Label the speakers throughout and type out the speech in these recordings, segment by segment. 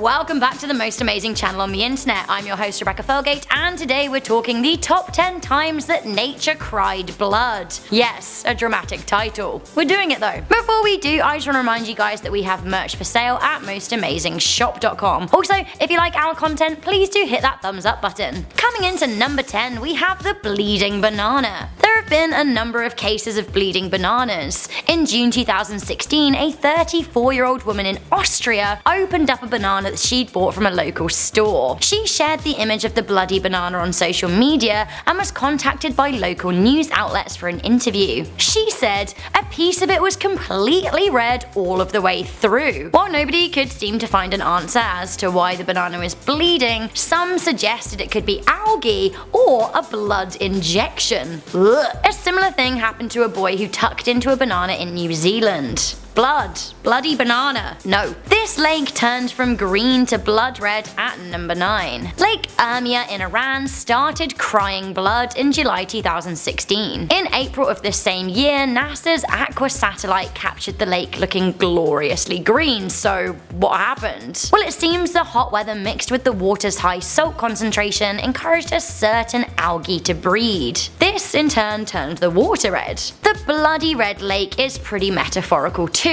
Speaker 1: welcome back to the most amazing channel on the internet. I'm your host Rebecca Felgate, and today we're talking the top 10 times that nature cried blood. Yes, a dramatic title. We're doing it though. Before we do, I just want to remind you guys that we have merch for sale at mostamazingshop.com. Also, if you like our content, please do hit that thumbs up button. Coming into number 10, we have the bleeding banana. There have been a number of cases of bleeding bananas. In June 2016, a 34-year-old woman in Austria opened up a banana that she'd bought from a local store. She shared the image of the bloody banana on social media and was contacted by local news outlets for an interview. She said a piece of it was completely red all of the way through. While nobody could seem to find an answer as to why the banana was bleeding, some suggested it could be algae or a blood injection. Ugh. A similar thing happened to a boy who tucked into a banana in New Zealand. Blood. Bloody banana. No. This lake turned from green to blood red at number 9. Lake Urmia in Iran started crying blood in July 2016. In April of this same year, NASA's Aqua satellite captured the lake looking gloriously green, so what happened? Well, it seems the hot weather mixed with the water's high salt concentration encouraged a certain algae to breed. This in turn turned the water red. The bloody red lake is pretty metaphorical too.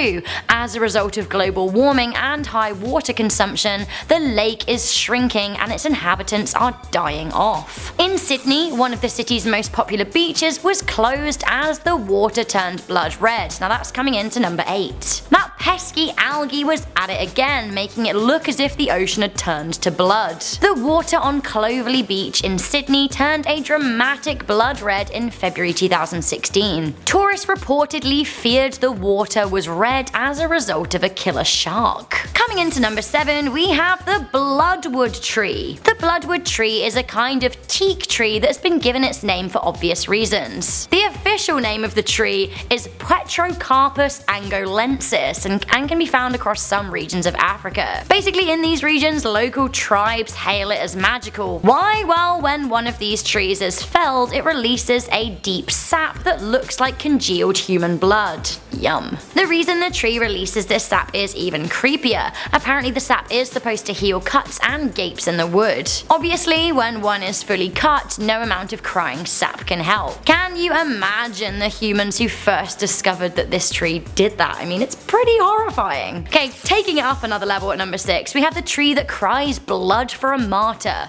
Speaker 1: As a result of global warming and high water consumption, the lake is shrinking and its inhabitants are dying off. In Sydney, one of the city's most popular beaches was closed as the water turned blood red. Now that's coming into number 8. That pesky algae was at it again, making it look as if the ocean had turned to blood. The water on Clovelly Beach in Sydney turned a dramatic blood red in February 2016. Tourists reportedly feared the water was red as a result of a killer shark. Coming into number 7, we have the bloodwood tree. The bloodwood tree is a kind of teak tree that's been given its name for obvious reasons. The official name of the tree is Petrocarpus angolensis and can be found across some regions of Africa. Basically, in these regions, local tribes hail it as magical. Why? Well, when one of these trees is felled, it releases a deep sap that looks like congealed human blood. Yum. The reason the tree releases this sap is even creepier. Apparently the sap is supposed to heal cuts and gapes in the wood. Obviously, when one is fully cut, no amount of crying sap can help. Can you imagine the humans who first discovered that this tree did that? I mean, it's pretty horrifying. Okay, taking it up another level at number 6, we have the tree that cries blood for a martyr.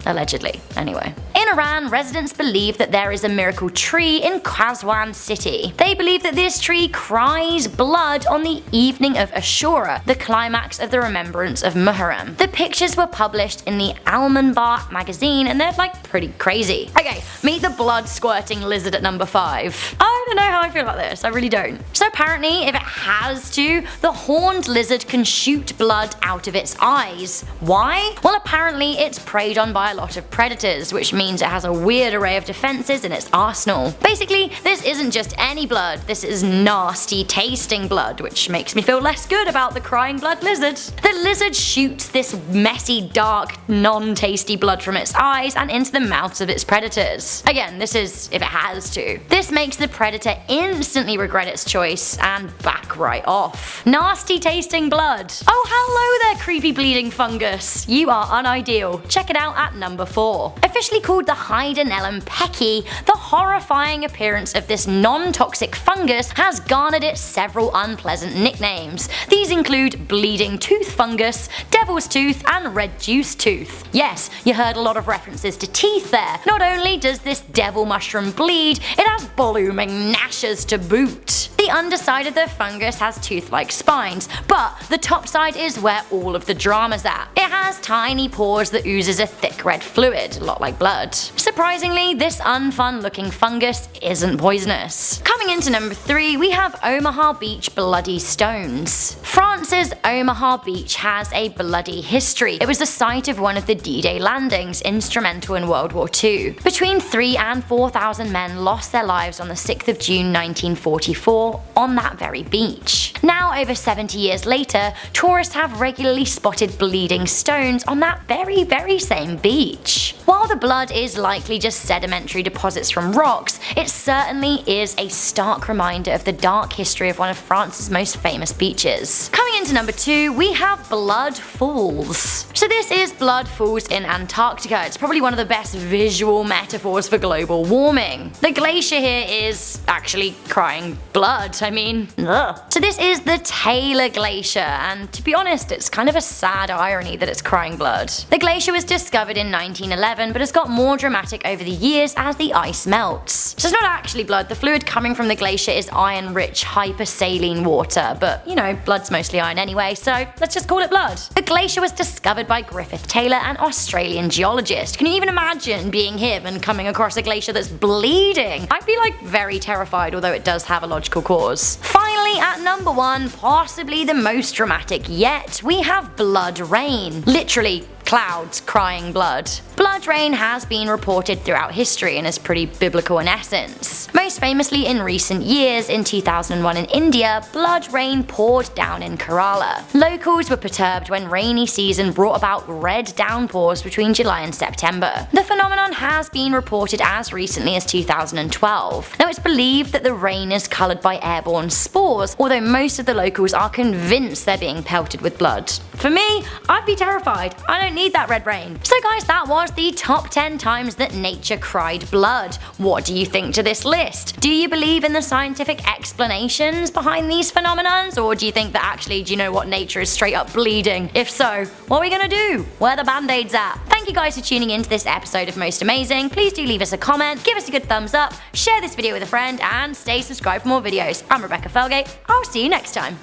Speaker 1: Allegedly, anyway. In Iran, residents believe that there is a miracle tree in Qazwan city. They believe that this tree cries blood on the evening of Ashura, the climax of the remembrance of Muharram. The pictures were published in the Almanbar magazine and they're like pretty crazy. Okay, meet the blood squirting lizard at number 5. I don't know how I feel about this, I really don't. So apparently, if it has to, the horned lizard can shoot blood out of its eyes. Why? Well, apparently it's preyed on by a lot of predators, which means it has a weird array of defenses in its arsenal. Basically, this isn't just any blood, this is nasty tasting blood, which makes me feel less good about the crying blood lizard. The lizard shoots this messy, dark, non-tasty blood from its eyes and into the mouths of its predators. Again, this is if it has to. This makes the predator instantly regret its choice and back right off. Nasty tasting blood. Oh, hello there, creepy bleeding fungus. You are unideal. Check it out at number 4. Officially called the Heidenellum pecki, the horrifying appearance of this non-toxic fungus has garnered it several unpleasant nicknames. These include bleeding tooth fungus, devil's tooth, and red juice tooth. Yes, you heard a lot of references to teeth there. Not only does this devil mushroom bleed, it has blooming gnashes to boot. The underside of the fungus has tooth-like spines, but the top side is where all of the drama's at. It has tiny pores that oozes a thick red fluid, a lot like blood. Surprisingly, this unfun looking fungus isn't poisonous. Coming into number 3, we have Omaha Beach bloody stones. France's Omaha Beach has a bloody history. It was the site of one of the D-Day landings, instrumental in World War II. Between 3,000 and 4,000 men lost their lives on the 6th of June 1944 on that very beach. Now, over 70 years later, tourists have regularly spotted bleeding stones on that very same beach. While the blood is likely just sedimentary deposits from rocks, it certainly is a stark reminder of the dark history of one of France's most famous beaches. Coming into number 2, we have blood falls. So this is blood falls in Antarctica. It's probably one of the best visual metaphors for global warming. The glacier here is actually crying blood. I mean, ugh. So this is the Taylor Glacier, and to be honest, it's kind of a sad irony that it's crying blood. The glacier was discovered in 1911, but has got more dramatic over the years as the ice melts. So it's not actually blood. The fluid coming from the glacier is iron-rich hypersaline water, but you know, blood's mostly iron anyway, so let's just call it blood. The glacier was discovered by Griffith Taylor, an Australian geologist. Can you even imagine being him and coming across a glacier that's bleeding? I'd be like very terrified, although it does have a logical cause. Finally, at number 1, possibly the most dramatic yet, we have blood rain. Literally, clouds crying blood. Blood rain has been reported throughout history and is pretty biblical in essence. Most famously in recent years, in 2001 in India, blood rain poured down in Kerala. Locals were perturbed when rainy season brought about red downpours between July and September. The phenomenon has been reported as recently as 2012. Now it's believed that the rain is coloured by airborne spores, although most of the locals are convinced they're being pelted with blood. For me, I'd be terrified. I don't need that red rain. So guys, that was the top 10 times that nature cried blood. What do you think to this list? Do you believe in the scientific explanations behind these phenomenons, or do you think that actually, do you know what, nature is straight up bleeding? If so, what are we gonna do? Where are the band-aids at? Thank you guys for tuning in to this episode of Most Amazing. Please do leave us a comment, give us a good thumbs up, share this video with a friend, and stay subscribed for more videos. I'm Rebecca Felgate. I'll see you next time.